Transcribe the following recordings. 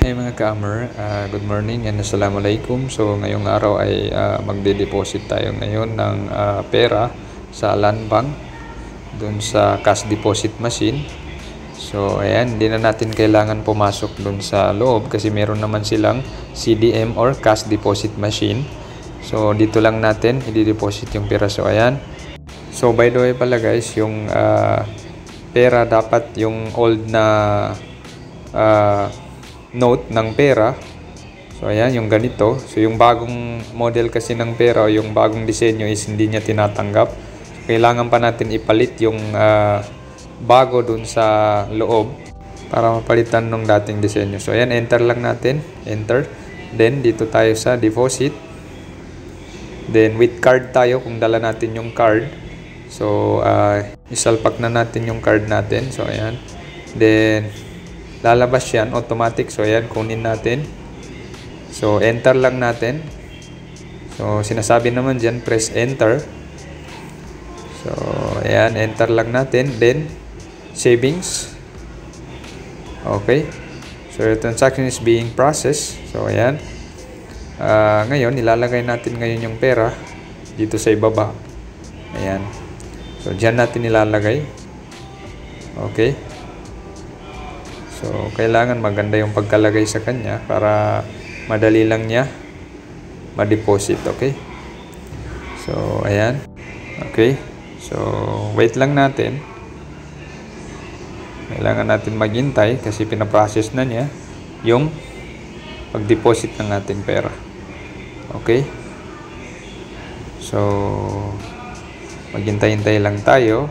Hi mga ka-amer, good morning and assalamualaikum. So ngayong araw ay magde-deposit tayo ngayon ng pera sa Land Bank dun sa cash deposit machine. So ayan, hindi na natin kailangan pumasok dun sa loob kasi meron naman silang CDM or cash deposit machine. So dito lang natin i-deposit yung pera. So ayan. So by the way pala guys, yung pera dapat yung old na note ng pera. So ayan, yung ganito. So yung bagong model kasi ng pera o yung bagong disenyo is hindi niya tinatanggap. So, kailangan pa natin ipalit yung bago dun sa loob para mapalitan nung dating disenyo. So ayan, enter lang natin. Enter. Then dito tayo sa deposit. Then with card tayo kung dala natin yung card. So isalpak na natin yung card natin. So ayan. Then lalabas yan automatic. So ayan, kunin natin. So enter lang natin. So sinasabi naman dyan, press enter. So ayan, enter lang natin. Then savings. Okay. So the transaction is being processed. So ayan. Ngayon ilalagay natin ngayon yung pera dito sa ibaba. Ayan. So dyan natin ilalagay. Okay. So, kailangan maganda yung pagkalagay sa kanya para madali lang niya ma-deposit. Okay? So, ayan. Okay. So, wait lang natin. Kailangan natin maghintay kasi pinaprocess na niya yung pag-deposit ng ating pera. Okay? So, maghintay-hintay lang tayo.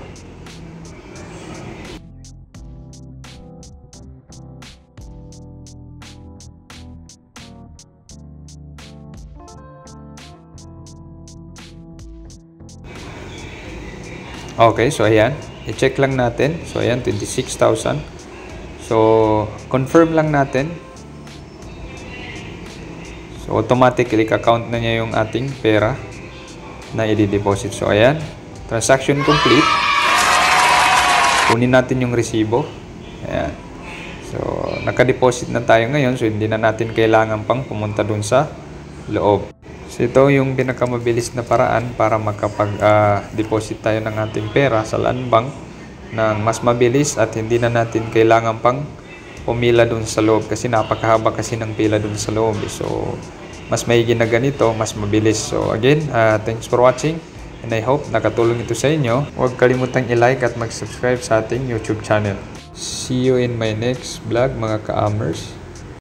Okay, so ayan, i-check lang natin. So ayan, 26,000. So confirm lang natin. So automatically account na niya yung ating pera na i-deposit. So ayan, transaction complete. Kunin natin yung resibo. Ayan. So naka-deposit na tayo ngayon. So hindi na natin kailangan pang pumunta dun sa loob. So ito yung pinakamabilis na paraan para makapag-deposit tayo ng ating pera sa Land Bank ng mas mabilis at hindi na natin kailangan pang pumila dun sa loob kasi napakahaba kasi ng pila dun sa loob. So mas maigi na ganito, mas mabilis. So again, thanks for watching and I hope nakatulong ito sa inyo. Huwag kalimutang i-like at mag-subscribe sa ating YouTube channel. See you in my next vlog mga ka-amers.